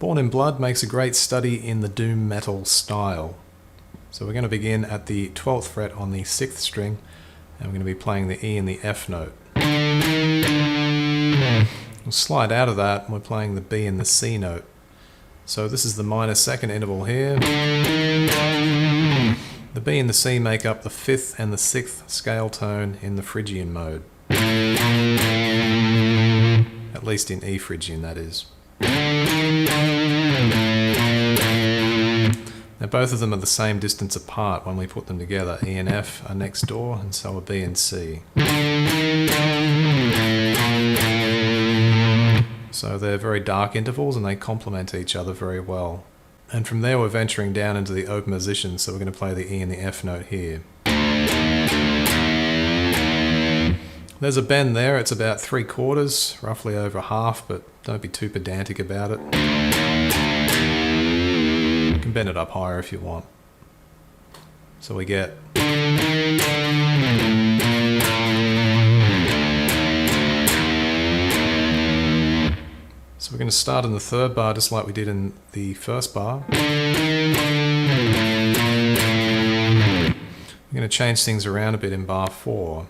Born in Blood makes a great study in the doom metal style. So we're going to begin at the 12th fret on the 6th string, and we're going to be playing the E and the F note. We'll slide out of that and we're playing the B and the C note. So this is the minor second interval here. The B and the C make up the 5th and the 6th scale tone in the Phrygian mode. At least in E Phrygian, that is. Now both of them are the same distance apart when we put them together. E and F are next door, and so are B and C. So they're very dark intervals and they complement each other very well. And from there we're venturing down into the open position, so we're going to play the E and the F note here. There's a bend there, it's about 3/4, roughly over half, but don't be too pedantic about it. You can bend it up higher if you want. So we get... So we're going to start in the 3rd bar just like we did in the 1st bar. We're going to change things around a bit in bar 4.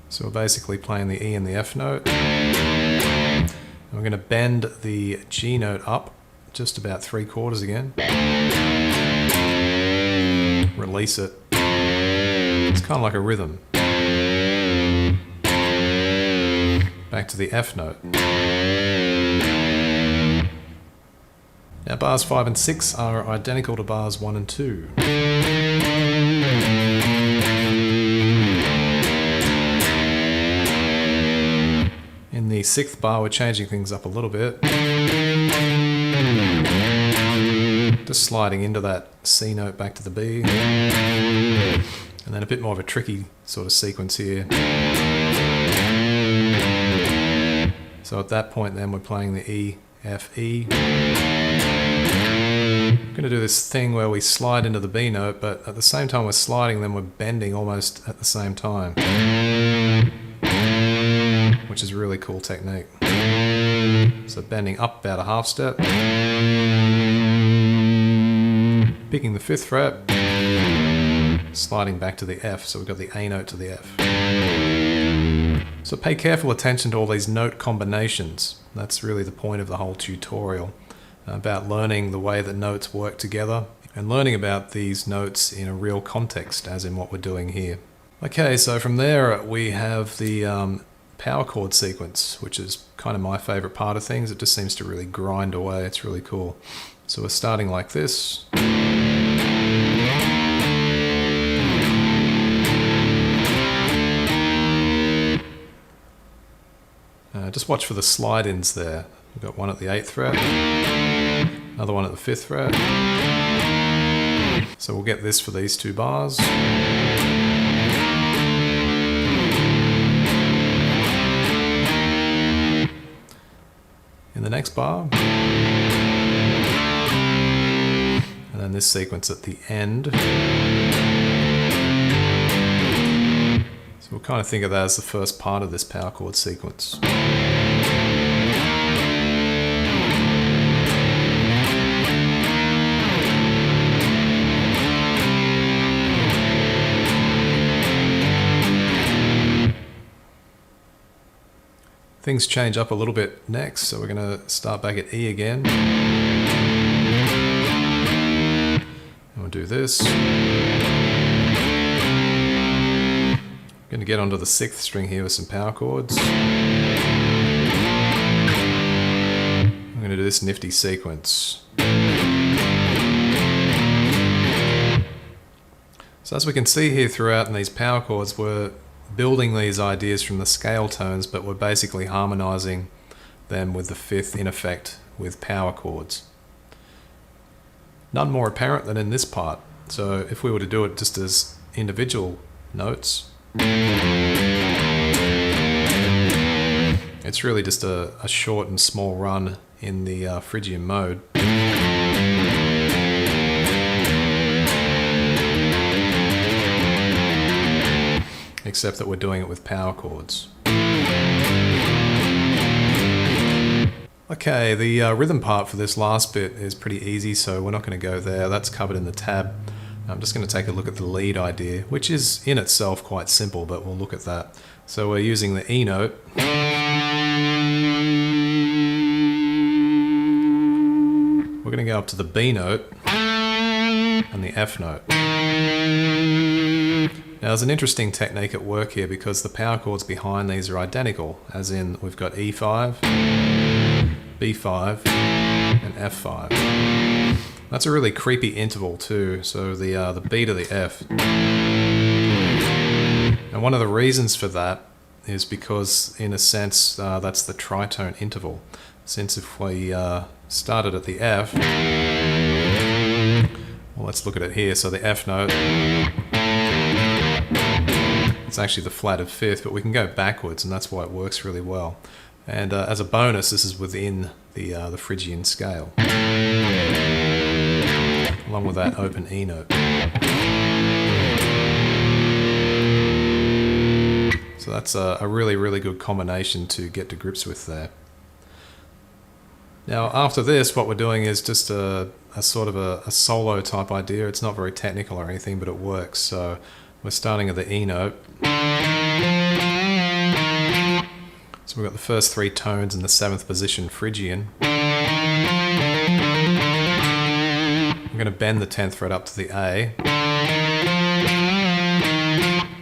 So we're basically playing the E and the F note. And we're going to bend the G note up just about 3/4 again. Release it. It's kind of like a rhythm. Back to the F note. Now bars 5 and 6 are identical to bars 1 and 2. In the 6th bar we're changing things up a little bit. Just sliding into that C note back to the B. And then a bit more of a tricky sort of sequence here. So at that point then we're playing the E, F, E. We're going to do this thing where we slide into the B note, but at the same time we're sliding, then we're bending almost at the same time. Which is a really cool technique. So bending up about a half step. Picking the 5th fret. Sliding back to the F, so we've got the A note to the F. So pay careful attention to all these note combinations. That's really the point of the whole tutorial, about learning the way that notes work together and learning about these notes in a real context, as in what we're doing here. Okay, so from there we have the power chord sequence, which is kind of my favorite part of things. It just seems to really grind away. It's really cool. So we're starting like this. Just watch for the slide-ins there. We've got one at the 8th fret, another one at the 5th fret. So we'll get this for these 2 bars. In the next bar. And then this sequence at the end. So we'll kind of think of that as the first part of this power chord sequence. Things change up a little bit next, so we're going to start back at E again. And we'll do this. I'm going to get onto the 6th string here with some power chords. I'm going to do this nifty sequence. So as we can see here throughout in these power chords, we're building these ideas from the scale tones, but we're basically harmonizing them with the 5th in effect with power chords. None more apparent than in this part. So if we were to do it just as individual notes, it's really just a short and small run in the Phrygian mode. except that we're doing it with power chords. Okay, the rhythm part for this last bit is pretty easy, so we're not going to go there. That's covered in the tab. I'm just going to take a look at the lead idea, which is in itself quite simple, but we'll look at that. So we're using the E note. We're going to go up to the B note and the F note. Now there's an interesting technique at work here because the power chords behind these are identical, as in we've got E5, B5 and F5. That's a really creepy interval too, so the B to the F. And one of the reasons for that is because, in a sense, that's the tritone interval. Since if we started at the F, well, let's look at it here. So the F note, it's actually the flat of fifth, but we can go backwards, and that's why it works really well. And as a bonus, this is within the Phrygian scale, along with that open E note. So that's a really, really good combination to get to grips with there. Now after this, what we're doing is just a sort of a solo type idea. It's not very technical or anything, but it works. So we're starting at the E note. So we've got the first three tones in the 7th position Phrygian. I'm going to bend the 10th fret up to the A.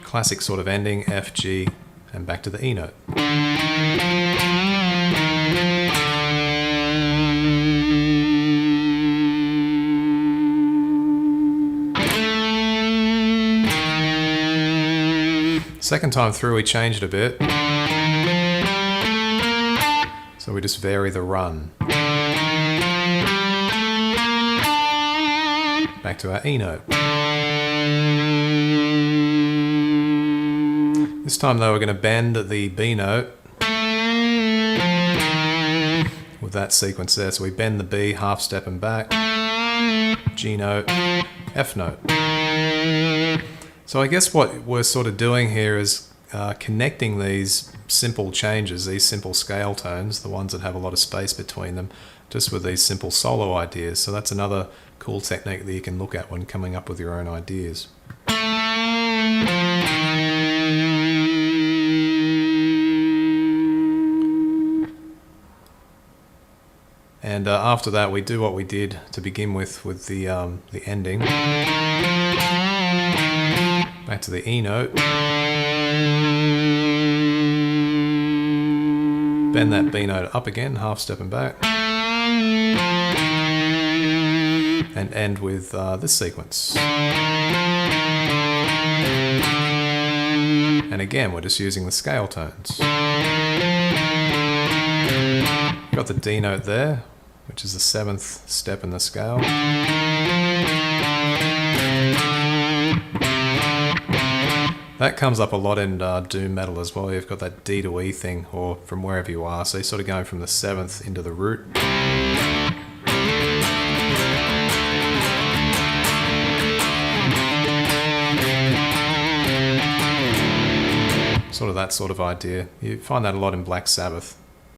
Classic sort of ending, F, G, and back to the E note. Second time through we changed a bit. So we just vary the run. Back to our E note. This time though we're going to bend the B note with that sequence there. So we bend the B, half step and back, G note, F note. So I guess what we're sort of doing here is connecting these simple changes, these simple scale tones, the ones that have a lot of space between them, just with these simple solo ideas. So that's another cool technique that you can look at when coming up with your own ideas. And after that we do what we did to begin with the ending. Back to the E note. Bend that B note up again, half step and back. And end with this sequence. And again, we're just using the scale tones. Got the D note there, which is the 7th step in the scale. That comes up a lot in doom metal as well. You've got that D to E thing, or from wherever you are. So you're sort of going from the 7th into the root. Sort of that sort of idea. You find that a lot in Black Sabbath.